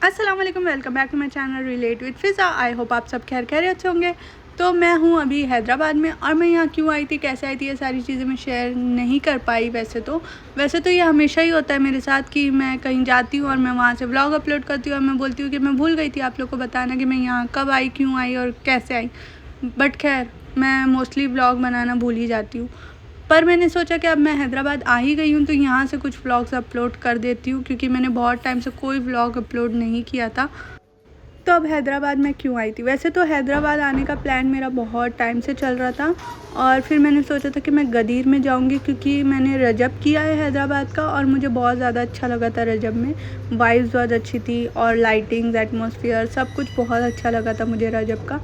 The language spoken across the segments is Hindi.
अस्सलाम वालेकुम, welcome back to my channel relate with Fiza. I hope आप सब खैरियत से होंगे। तो मैं हूँ अभी हैदराबाद में, और मैं यहाँ क्यों आई थी, कैसे आई थी, ये सारी चीज़ें मैं शेयर नहीं कर पाई। वैसे तो ये हमेशा ही होता है मेरे साथ कि मैं कहीं जाती हूँ और मैं वहाँ से व्लॉग अपलोड करती हूँ और मैं बोलती हूँ कि मैं भूल गई थी आप लोग को बताना कि मैं यहाँ कब आई, क्यों आई और कैसे आई। बट खैर, मैं मोस्टली व्लॉग बनाना भूल ही जाती हूँ। पर मैंने सोचा कि अब मैं हैदराबाद आ ही गई हूँ तो यहाँ से कुछ व्लॉग्स अपलोड कर देती हूँ, क्योंकि मैंने बहुत टाइम से कोई व्लॉग अपलोड नहीं किया था। तो अब हैदराबाद में क्यों आई थी? वैसे तो हैदराबाद आने का प्लान मेरा बहुत टाइम से चल रहा था, और फिर मैंने सोचा था कि मैं गदीर में जाऊंगी, क्योंकि मैंने रजब किया है हैदराबाद का और मुझे बहुत ज़्यादा अच्छा लगा था। रजब में वाइब्स बहुत अच्छी थी और लाइटिंग्स, एटमॉस्फेयर सब कुछ बहुत अच्छा लगा था मुझे रजब का।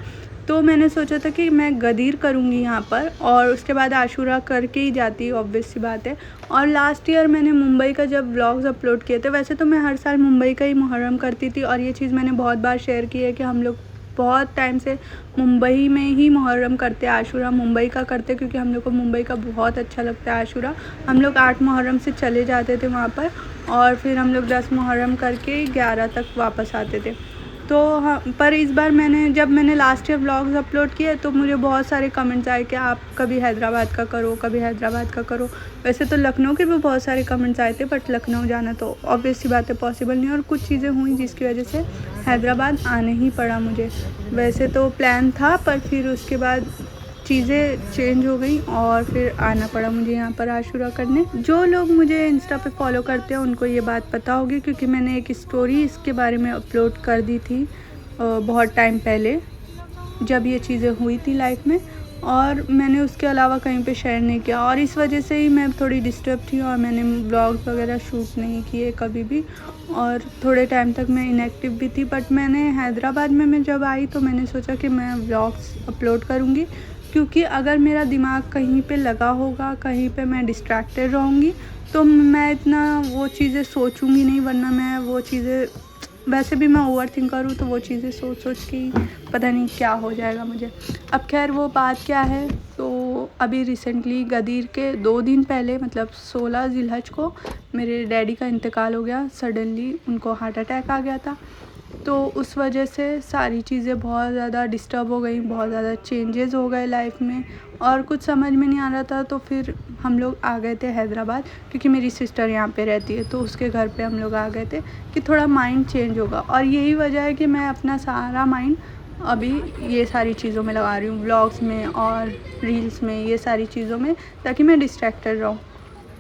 तो मैंने सोचा था कि मैं गदीर करूँगी यहाँ पर, और उसके बाद आशूरा करके ही जाती, ऑब्वियस सी बात है। और लास्ट ईयर मैंने मुंबई का जब व्लॉग्स अपलोड किए थे, वैसे तो मैं हर साल मुंबई का ही मुहर्रम करती थी, और ये चीज़ मैंने बहुत बार शेयर की है कि हम लोग बहुत टाइम से मुंबई में ही मुहर्रम करते, आशूरा मुंबई का करते, क्योंकि हम लोग को मुंबई का बहुत अच्छा लगता है आशूरा। हम लोग 8 मुहर्रम से चले जाते थे वहाँ पर, और फिर हम लोग 10 मुहर्रम करके 11 तक वापस आते थे। तो हाँ, पर इस बार जब मैंने लास्ट ईयर व्लॉग्स अपलोड किए तो मुझे बहुत सारे कमेंट्स आए कि आप कभी हैदराबाद का करो, कभी हैदराबाद का करो। वैसे तो लखनऊ के भी बहुत सारे कमेंट्स आए थे, बट लखनऊ जाना तो ऑब्वियस सी बात है पॉसिबल नहीं, और कुछ चीज़ें हुई जिसकी वजह से हैदराबाद आने ही पड़ा मुझे। वैसे तो प्लान था, पर फिर उसके बाद चीज़ें चेंज हो गई और फिर आना पड़ा मुझे यहाँ पर आशूरा करने। जो लोग मुझे इंस्टा पे फॉलो करते हैं उनको ये बात पता होगी, क्योंकि मैंने एक स्टोरी इसके बारे में अपलोड कर दी थी बहुत टाइम पहले, जब ये चीज़ें हुई थी लाइफ में, और मैंने उसके अलावा कहीं पे शेयर नहीं किया, और इस वजह से ही मैं थोड़ी डिस्टर्ब थी और मैंने ब्लॉग्स वगैरह शूट नहीं किए कभी भी, और थोड़े टाइम तक मैं इनएक्टिव भी थी। बट मैंने हैदराबाद में मैं जब आई तो मैंने सोचा कि मैं व्लॉग्स अपलोड करूँगी, क्योंकि अगर मेरा दिमाग कहीं पे लगा होगा, कहीं पे मैं डिस्ट्रैक्टेड रहूँगी, तो मैं इतना वो चीज़ें सोचूंगी नहीं, वरना मैं वो चीज़ें, वैसे भी मैं ओवर थिंक करूँ तो वो चीज़ें सोच सोच के ही पता नहीं क्या हो जाएगा मुझे। अब खैर वो बात क्या है, तो अभी रिसेंटली गदीर के 2 दिन पहले, मतलब 16 ज़िलहज को मेरे डैडी का इंतकाल हो गया। सडनली उनको हार्ट अटैक आ गया था, तो उस वजह से सारी चीज़ें बहुत ज़्यादा डिस्टर्ब हो गई, बहुत ज़्यादा चेंजेस हो गए लाइफ में, और कुछ समझ में नहीं आ रहा था। तो फिर हम लोग आ गए थे हैदराबाद, क्योंकि मेरी सिस्टर यहाँ पे रहती है, तो उसके घर पे हम लोग आ गए थे कि थोड़ा माइंड चेंज होगा। और यही वजह है कि मैं अपना सारा माइंड अभी ये सारी चीज़ों में लगा रही हूँ, व्लॉग्स में और रील्स में, ये सारी चीज़ों में, ताकि मैं डिस्ट्रैक्टेड रहूँ।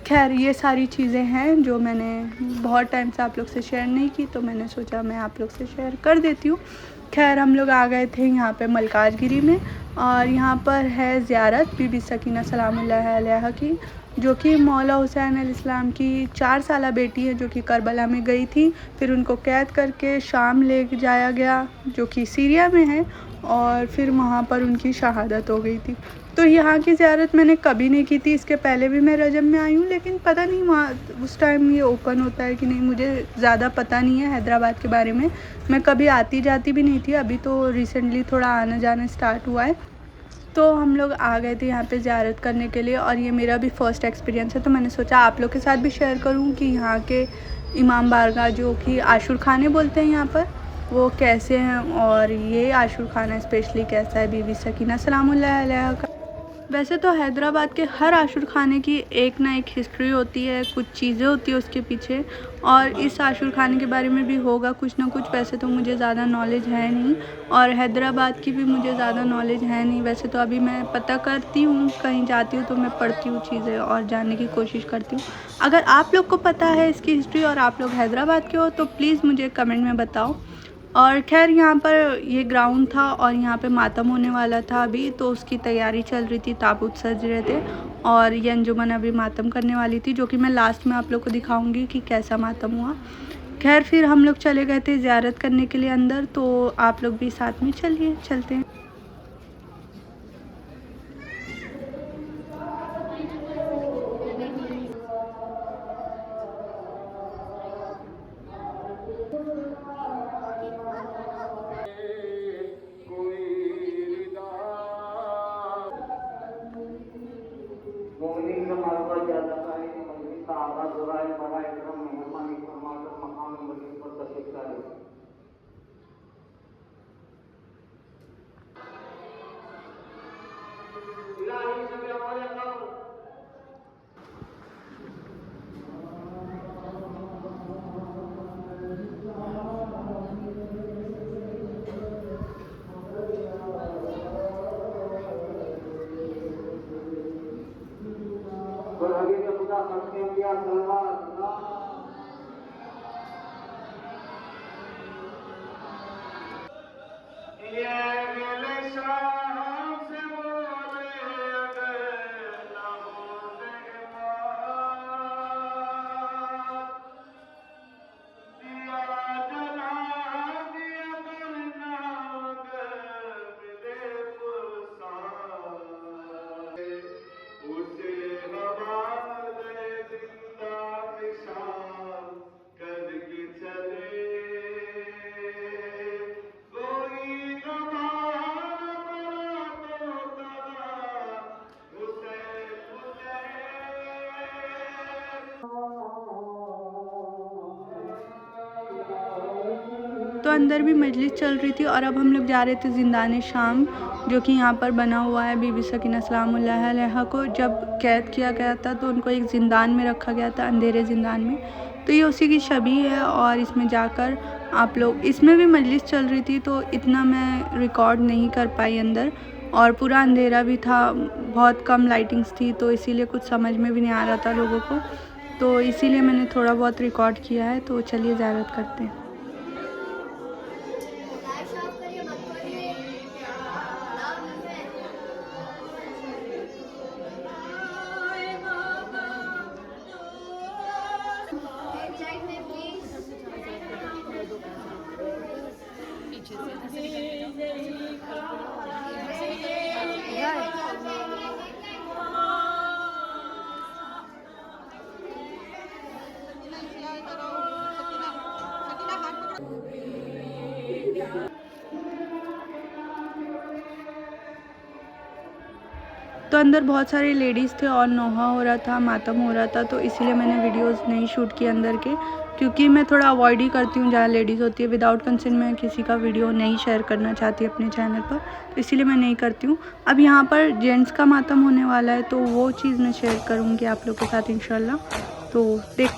खैर, ये सारी चीज़ें हैं जो मैंने बहुत टाइम से आप लोग से शेयर नहीं की, तो मैंने सोचा मैं आप लोग से शेयर कर देती हूँ। खैर, हम लोग आ गए थे यहाँ पे मलकाजगिरी में, और यहाँ पर है ज़ियारत बीबी सकीना सलामुल्लाह अलैहा की, जो कि मौला हुसैन अलैहिस्सलाम की 4 साला बेटी है, जो कि करबला में गई थी। फिर उनको कैद करके शाम ले जाया गया, जो कि सीरिया में है, और फिर वहाँ पर उनकी शहादत हो गई थी। तो यहाँ की ज़ियारत मैंने कभी नहीं की थी, इसके पहले भी मैं रजब में आई हूँ, लेकिन पता नहीं वहाँ उस टाइम ये ओपन होता है कि नहीं, मुझे ज़्यादा पता नहीं है हैदराबाद के बारे में। मैं कभी आती जाती भी नहीं थी, अभी तो रिसेंटली थोड़ा आना जाना स्टार्ट हुआ है। तो हम लोग आ गए थे यहाँ पे ज़ियारत करने के लिए, और ये मेरा भी फ़र्स्ट एक्सपीरियंस है, तो मैंने सोचा आप लोग के साथ भी शेयर करूँ कि यहाँ के इमाम बारगाह, जो कि आशूर खाने बोलते हैं यहाँ पर, वो कैसे हैं, और ये आशूर खाना स्पेशली कैसा है बीबी सकीना सलामुल्लाह अलैहा का। वैसे तो हैदराबाद के हर आशूर खाने की एक ना एक हिस्ट्री होती है, कुछ चीज़ें होती है उसके पीछे, और इस आशूर खाने के बारे में भी होगा कुछ ना कुछ। वैसे तो मुझे ज़्यादा नॉलेज है नहीं, और हैदराबाद की भी मुझे ज़्यादा नॉलेज है नहीं। वैसे तो अभी मैं पता करती हूँ, कहीं जाती हूँ तो मैं पढ़ती हूँ चीज़ें और जानने की कोशिश करती हूँ। अगर आप लोग को पता है इसकी हिस्ट्री और आप लोग हैदराबाद के हो तो प्लीज़ मुझे कमेंट में बताओ। और खैर, यहाँ पर ये ग्राउंड था और यहाँ पे मातम होने वाला था अभी, तो उसकी तैयारी चल रही थी, ताबूत सज रहे थे, और ये अंजुमन अभी मातम करने वाली थी, जो कि मैं लास्ट में आप लोग को दिखाऊंगी कि कैसा मातम हुआ। खैर, फिर हम लोग चले गए थे ज़ियारत करने के लिए अंदर, तो आप लोग भी साथ में चलिए, चलते हैं। मोमिनीन का मरतबा ज़्यादा है, मजलिस का आगाज़ हो रहा है। बड़ा इकराम मेहरबानी फरमाकर मकाम मजलिस पर तशरीफ़ लाए। तो अंदर भी मजलिस चल रही थी और अब हम लोग जा रहे थे ज़िंदान शाम, जो कि यहाँ पर बना हुआ है। बीबी सकीना सलामुल्लाह अलैहा को जब कैद किया गया था तो उनको एक ज़िंदान में रखा गया था, अंधेरे ज़िंदान में। तो ये उसी की शबी है और इसमें जाकर आप लोग, इसमें भी मजलिस चल रही थी तो इतना मैं रिकॉर्ड नहीं कर पाई अंदर, और पूरा अंधेरा भी था, बहुत कम लाइटिंग्स थी, तो इसीलिए कुछ समझ में भी नहीं आ रहा था लोगों को, तो इसीलिए मैंने थोड़ा बहुत रिकॉर्ड किया है। तो चलिए ज़ियारत करते हैं। तो अंदर बहुत सारे लेडीज़ थे और नोहा हो रहा था, मातम हो रहा था, तो इसीलिए मैंने वीडियोस नहीं शूट किए अंदर के, क्योंकि मैं थोड़ा अवॉइड ही करती हूँ जहाँ लेडीज़ होती है। विदाउट कंसेंट मैं किसी का वीडियो नहीं शेयर करना चाहती अपने चैनल पर, तो इसीलिए मैं नहीं करती हूँ। अब यहाँ पर जेंट्स का मातम होने वाला है तो वो चीज़ मैं शेयर करूँगी आप लोग के साथ इंशाल्लाह। तो देख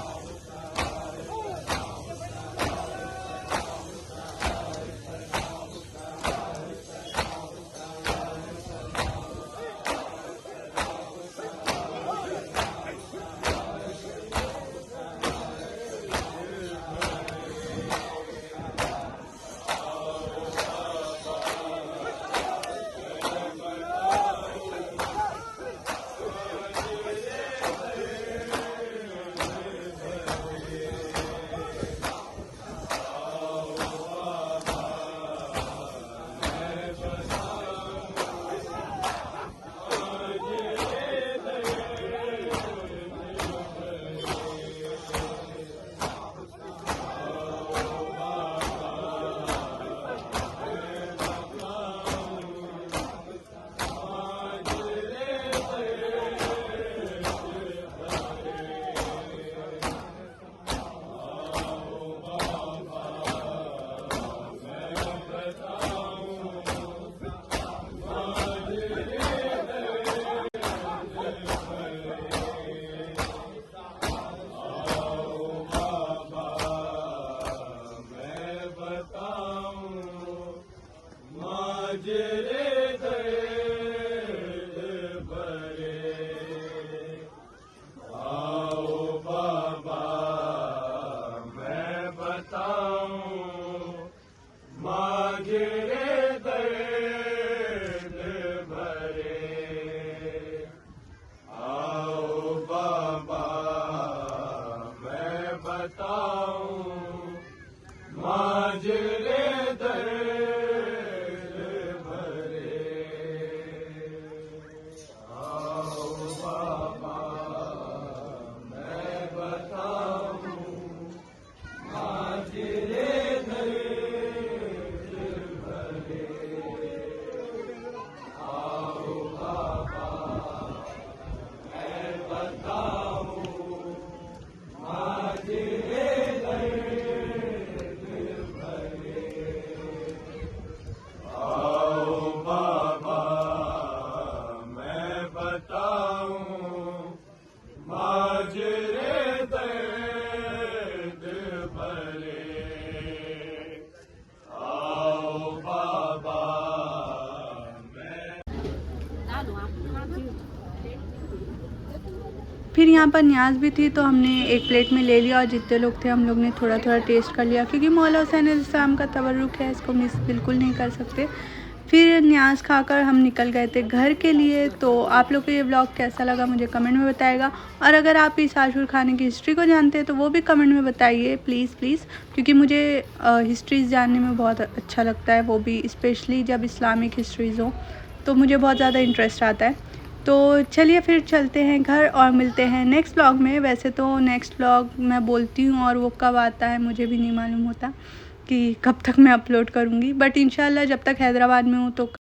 फिर यहाँ पर न्याज भी थी तो हमने एक प्लेट में ले लिया और जितने लोग थे हम लोग ने थोड़ा थोड़ा टेस्ट कर लिया, क्योंकि मौला हुसैन इस्लाम का तबरुक है, इसको मिस बिल्कुल नहीं कर सकते। फिर न्याज खाकर हम निकल गए थे घर के लिए। तो आप लोग को ये व्लॉग कैसा लगा मुझे कमेंट में बताएगा, और अगर आप इस आशूर खाने की हिस्ट्री को जानते हैं तो वो भी कमेंट में बताइए प्लीज़ प्लीज़, क्योंकि मुझे हिस्ट्रीज़ जानने में बहुत अच्छा लगता है, वो भी स्पेशली जब इस्लामिक हिस्ट्रीज़ हो तो मुझे बहुत ज़्यादा इंटरेस्ट आता है। तो चलिए फिर चलते हैं घर और मिलते हैं नेक्स्ट व्लॉग में। वैसे तो नेक्स्ट व्लॉग मैं बोलती हूँ और वो कब आता है मुझे भी नहीं मालूम होता कि कब तक मैं अपलोड करूँगी, बट इंशाल्लाह जब तक हैदराबाद में हूँ तो